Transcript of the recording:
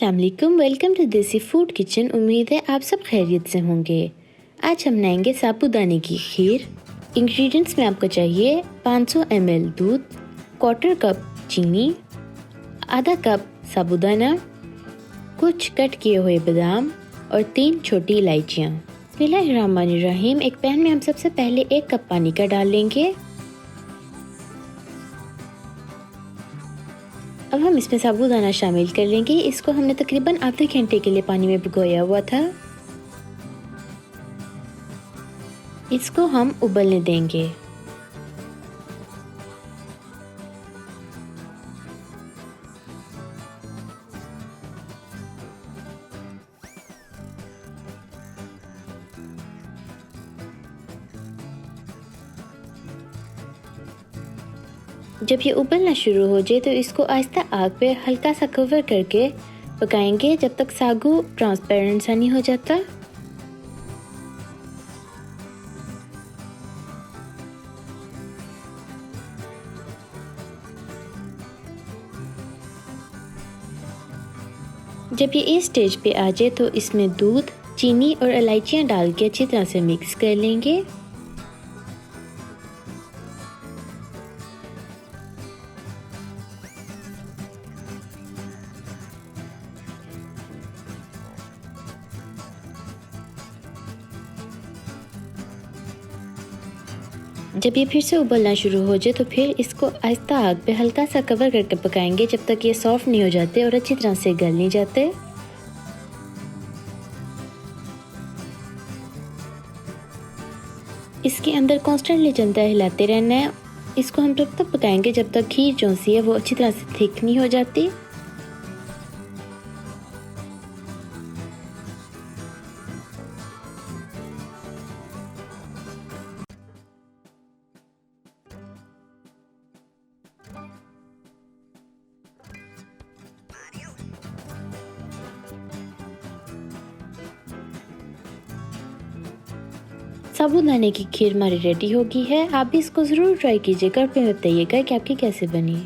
अस्सलाम वालेकुम, welcome to देसी फूड किचन। उम्मीद है आप सब खैरियत से होंगे। आज हम बनाएंगे साबूदाने की खीर। इंग्रेडिएंट्स में आपको चाहिए 500 ml दूध, 1/4 कप चीनी, आधा कप साबूदाना, कुछ कट किए हुए बादाम और 3 छोटी इलायचियाँ। बिस्मिल्लाहिर्रहमानिर्रहीम। एक पैन में हम सबसे पहले 1 कप पानी का डाल लेंगे। अब हम इसमें साबूदाना शामिल कर लेंगे। इसको हमने तकरीबन आधे घंटे के लिए पानी में भिगोया हुआ था। इसको हम उबलने देंगे। जब ये उबलना शुरू हो जाए तो इसको आहिस्ता आग पे हल्का सा कवर करके पकाएंगे जब तक सागू ट्रांसपेरेंट सा नहीं हो जाता। जब ये इस स्टेज पे आ जाए तो इसमें दूध, चीनी और इलायचियाँ डाल के अच्छी तरह से मिक्स कर लेंगे। जब ये फिर से उबलना शुरू हो जाए तो फिर इसको आहिस्ता आग पे हल्का सा कवर करके पकाएंगे जब तक ये सॉफ्ट नहीं हो जाते और अच्छी तरह से गल नहीं जाते। इसके अंदर कॉन्स्टेंटली चलता हिलाते रहना है। इसको हम तब तक पकाएंगे जब तक खीर जो सी है वो अच्छी तरह से थिक नहीं हो जाती। साबूदाने की खीर हमारी रेडी हो गई है। आप भी इसको ज़रूर ट्राई कीजिएगा और फिर बताइएगा कि आपकी कैसे बनी।